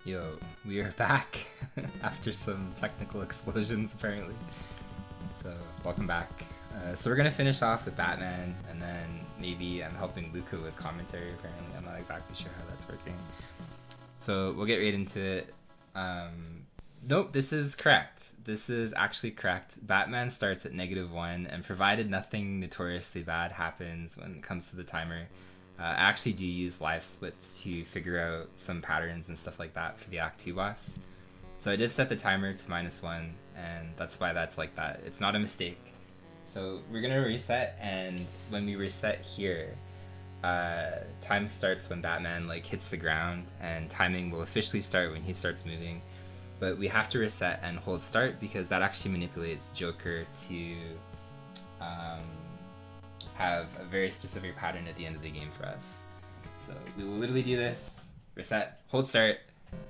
Yo, we are back after some technical explosions apparently. So, welcome back. So we're gonna finish off with Batman, and then maybe I'm helping Luca with commentary apparently. I'm not exactly sure how that's working. So we'll get right into it. Nope, this is correct. This is actually correct. Batman starts at -1, and provided nothing notoriously bad happens when it comes to the timer, I actually do use live splits to figure out some patterns and stuff like that for the Act 2 boss. So I did set the timer to -1, and that's why that's like that. It's not a mistake. So we're gonna reset, and when we reset here, time starts when Batman hits the ground, and timing will officially start when he starts moving. But we have to reset and hold start because that actually manipulates Joker to have a very specific pattern at the end of the game for us. So we will literally do this, reset, hold start,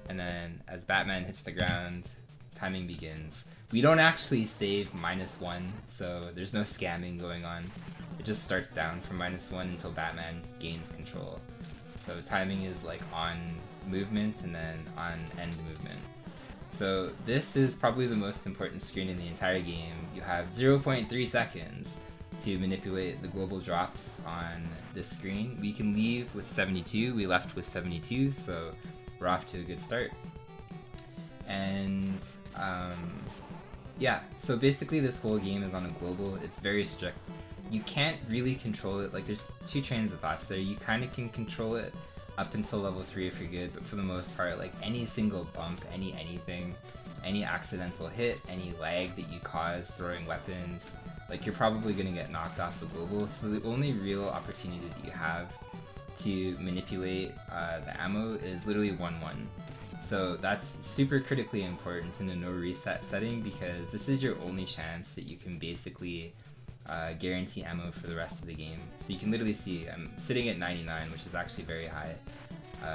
and then as Batman hits the ground, timing begins. We don't actually save -1, so there's no scamming going on. It just starts down from -1 until Batman gains control. So timing is on movement and then on end movement. So this is probably the most important screen in the entire game. You have 0.3 seconds to manipulate the global drops on this screen. We can leave with 72. We left with 72, so we're off to a good start. And yeah, so basically this whole game is on a global. It's very strict. You can't really control it. There's two trains of thoughts there. You kind of can control it up until level 3 if you're good, but for the most part, any single bump, anything, any accidental hit, any lag that you cause throwing weapons, you're probably gonna get knocked off the global. So the only real opportunity that you have to manipulate the ammo is literally 1-1. So that's super critically important in a no reset setting because this is your only chance that you can basically guarantee ammo for the rest of the game. So you can literally see I'm sitting at 99, which is actually very high.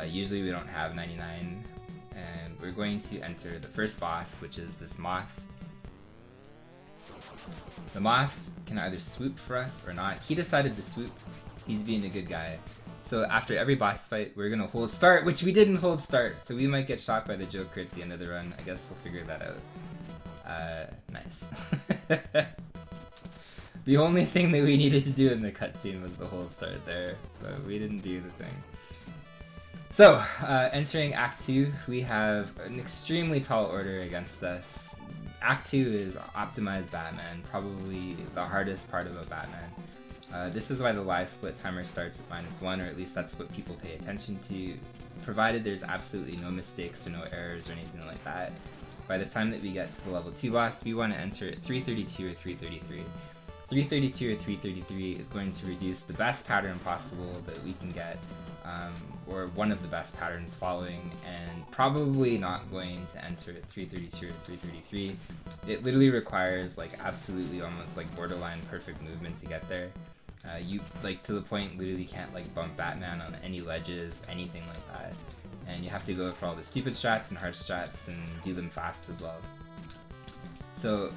Usually we don't have 99, and we're going to enter the first boss, which is this moth. The moth can either swoop for us or not. He decided to swoop. He's being a good guy. So after every boss fight, we're gonna hold start, which we didn't hold start, so we might get shot by the Joker at the end of the run. I guess we'll figure that out. Nice. The only thing that we needed to do in the cutscene was the hold start there, but we didn't do the thing. So, entering Act 2, we have an extremely tall order against us. Act 2 is optimized Batman, probably the hardest part about Batman. This is why the live split timer starts at -1, or at least that's what people pay attention to, provided there's absolutely no mistakes or no errors or anything like that. By the time that we get to the level 2 boss, we want to enter at 332 or 333. 332 or 333 is going to reduce the best pattern possible that we can get, or one of the best patterns following, and probably not going to enter at 332 or 333. It literally requires absolutely almost borderline perfect movement to get there. You to the point literally can't bump Batman on any ledges, anything like that, and you have to go for all the stupid strats and hard strats and do them fast as well. So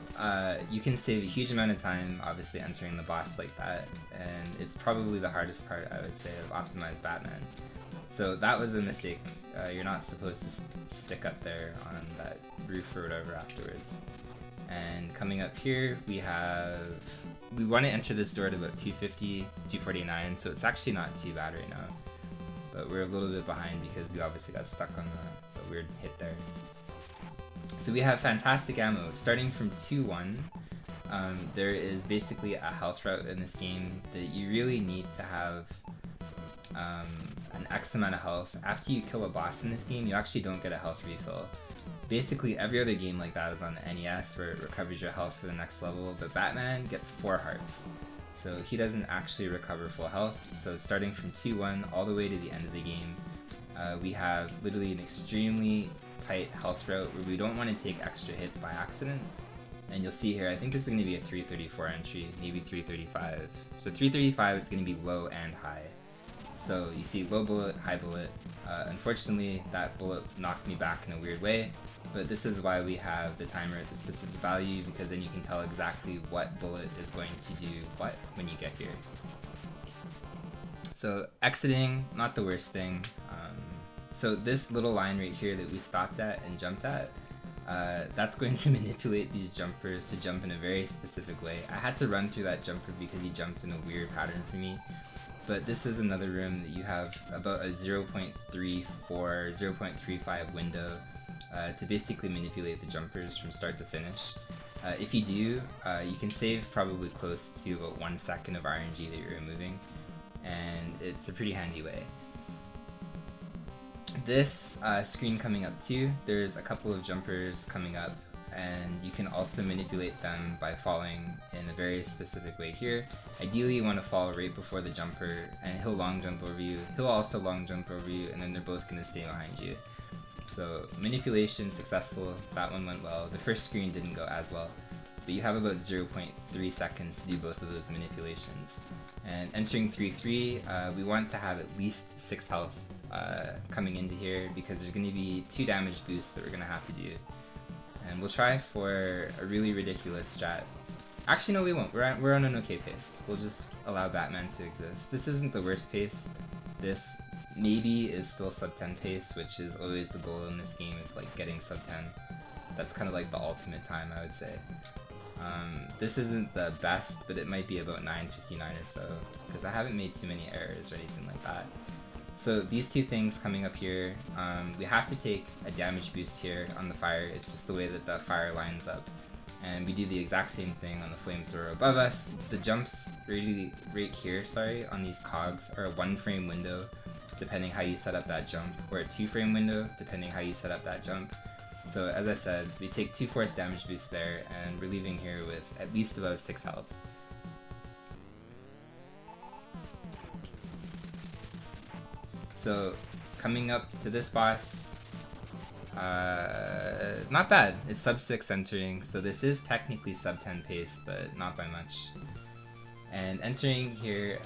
you can save a huge amount of time obviously entering the boss like that, and it's probably the hardest part, I would say, of optimized Batman. So that was a mistake. You're not supposed to stick up there on that roof or whatever afterwards. And coming up here, we want to enter this door at about 250, 249, so it's actually not too bad right now. But we're a little bit behind because we obviously got stuck on the weird hit there. So we have fantastic ammo. Starting from 2-1, there is basically a health route in this game that you really need to have an X amount of health. After you kill a boss in this game, you actually don't get a health refill. Basically every other game like that is on the NES where it recovers your health for the next level, but Batman gets 4 hearts. So he doesn't actually recover full health. So starting from 2-1 all the way to the end of the game, we have literally an extremely tight health route where we don't want to take extra hits by accident. And you'll see here, I think this is going to be a 334 entry, maybe 335. So 335, it's going to be low and high. So you see low bullet, high bullet. Unfortunately, that bullet knocked me back in a weird way, but this is why we have the timer at the specific value, because then you can tell exactly what bullet is going to do what when you get here. So exiting, not the worst thing. So this little line right here that we stopped at and jumped at, that's going to manipulate these jumpers to jump in a very specific way. I had to run through that jumper because he jumped in a weird pattern for me. But this is another room that you have about a 0.34, 0.35 window to basically manipulate the jumpers from start to finish. If you do, you can save probably close to about 1 second of RNG that you're removing, and it's a pretty handy way. This screen coming up too, there's a couple of jumpers coming up, and you can also manipulate them by falling in a very specific way here. Ideally you want to fall right before the jumper, and he'll long jump over you, he'll also long jump over you, and then they're both going to stay behind you. So manipulation successful, that one went well. The first screen didn't go as well, but you have about 0.3 seconds to do both of those manipulations. And entering 3-3, we want to have at least 6 health coming into here because there's going to be 2 damage boosts that we're going to have to do. And we'll try for a really ridiculous strat. Actually no, we won't, we're on an okay pace. We'll just allow Batman to exist. This isn't the worst pace. This maybe is still sub 10 pace, which is always the goal in this game, is like getting sub 10. That's kind of like the ultimate time, I would say. This isn't the best, but it might be about 9:59 or so, because I haven't made too many errors or anything like that. So these two things coming up here, we have to take a damage boost here on the fire. It's just the way that the fire lines up. And we do the exact same thing on the flamethrower above us. The jumps really right here, on these cogs are a 1-frame window, depending how you set up that jump, or a 2-frame window, depending how you set up that jump. So as I said, we take 2 force damage boosts there, and we're leaving here with at least above 6 health. So coming up to this boss, not bad. It's sub 6 entering, so this is technically sub 10 pace, but not by much. And entering here,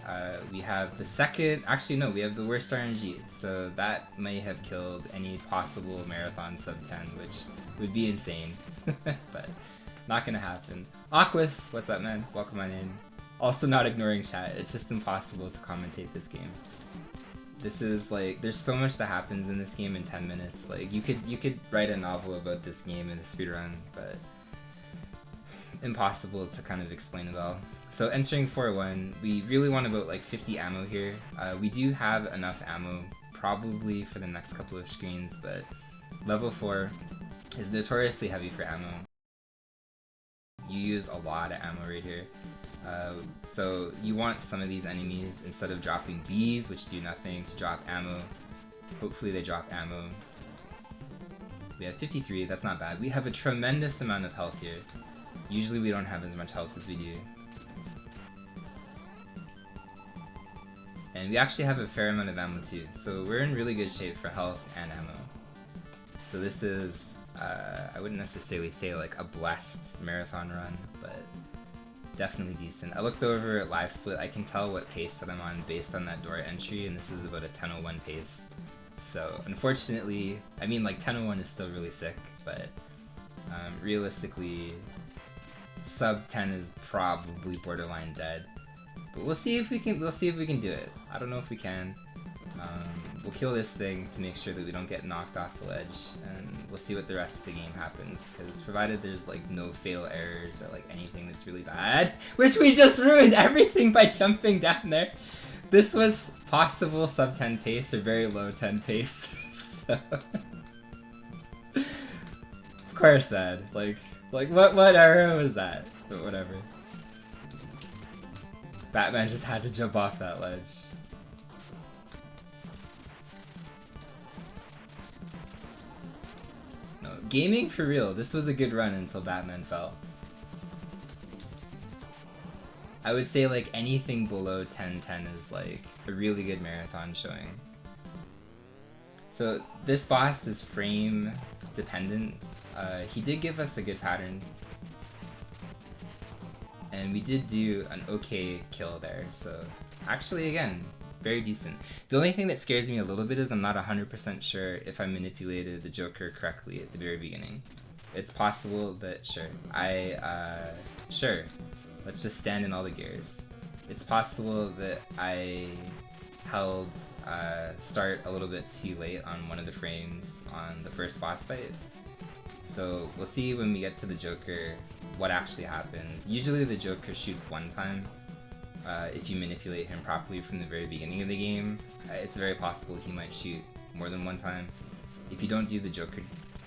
we have the second, actually no, we have the worst RNG, so that might have killed any possible marathon sub 10, which would be insane, but not gonna happen. Aquas, what's up man? Welcome on in. Also not ignoring chat, it's just impossible to commentate this game. This is like, there's so much that happens in this game in 10 minutes, like you could write a novel about this game in a speedrun, but impossible to kind of explain it all. So entering 4-1, we really want about like 50 ammo here. We do have enough ammo probably for the next couple of screens, but level 4 is notoriously heavy for ammo. You use a lot of ammo right here. So you want some of these enemies, instead of dropping bees, which do nothing, to drop ammo. Hopefully they drop ammo. We have 53, that's not bad. We have a tremendous amount of health here. Usually we don't have as much health as we do. And we actually have a fair amount of ammo too, so we're in really good shape for health and ammo. So this is, I wouldn't necessarily say like a blessed marathon run, but definitely decent. I looked over at live split, I can tell what pace that I'm on based on that door entry, and this is about a 10:01 pace. So unfortunately, I mean like 10:01 is still really sick, but realistically, sub 10 is probably borderline dead. But we'll see if we can do it. I don't know if we can. We'll kill this thing to make sure that we don't get knocked off the ledge, and we'll see what the rest of the game happens, because provided there's like no fatal errors or like anything that's really bad, which we just ruined everything by jumping down there. This was possible sub 10 pace or very low 10 pace. So of course that, like what error was that? But whatever. Batman just had to jump off that ledge. No, gaming for real. This was a good run until Batman fell. I would say like anything below 10-10 is like a really good marathon showing. So this boss is frame dependent. He did give us a good pattern. And we did do an okay kill there, so actually again, very decent. The only thing that scares me a little bit is I'm not 100% sure if I manipulated the Joker correctly at the very beginning. It's possible that, sure, let's just stand in all the gears. It's possible that I held start a little bit too late on one of the frames on the first boss fight. So we'll see when we get to the Joker what actually happens. Usually the Joker shoots one time. If you manipulate him properly from the very beginning of the game, it's very possible he might shoot more than one time. If you don't do the Joker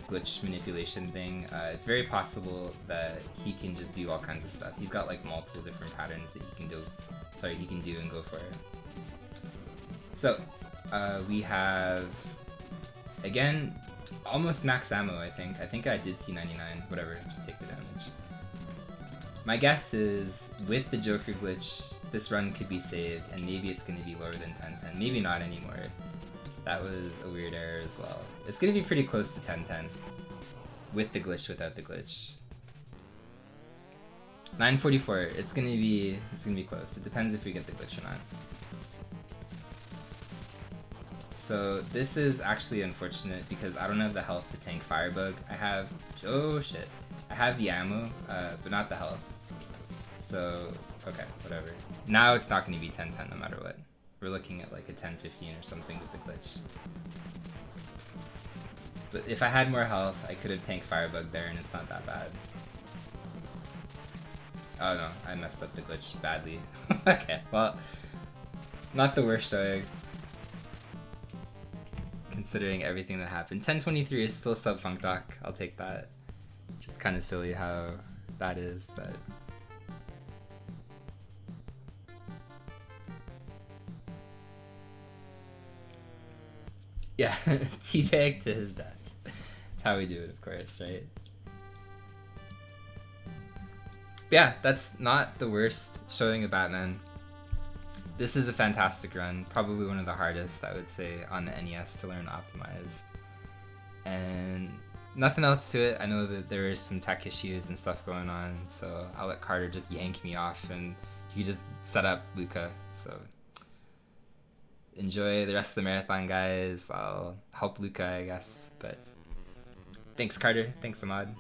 glitch manipulation thing, it's very possible that he can just do all kinds of stuff. He's got like multiple different patterns that he can do and go for. So we have, again, almost max ammo. I think I did see 99. Whatever, just take the damage. My guess is with the Joker glitch, this run could be saved, and maybe it's going to be lower than 1010. Maybe not anymore. That was a weird error as well. It's going to be pretty close to 1010 with the glitch, without the glitch. 944. It's gonna be close. It depends if we get the glitch or not. So this is actually unfortunate because I don't have the health to tank Firebug. I have, oh shit, I have the ammo, but not the health. So okay, whatever. Now it's not gonna be 1010 no matter what. We're looking at like a 1015 or something with the glitch. But if I had more health, I could have tanked Firebug there, and it's not that bad. Oh no, I messed up the glitch badly. Okay, well, not the worst showing, considering everything that happened. 1023 is still sub Funk Doc, I'll take that. Just kind of silly how that is, but... yeah, teabag to his death. That's how we do it, of course, right? But yeah, that's not the worst showing of Batman. This is a fantastic run, probably one of the hardest, I would say, on the NES to learn optimized. And nothing else to it. I know that there is some tech issues and stuff going on, so I'll let Carter just yank me off and he just set up Luca. So enjoy the rest of the marathon, guys. I'll help Luca, I guess, but thanks, Carter. Thanks, Ahmad.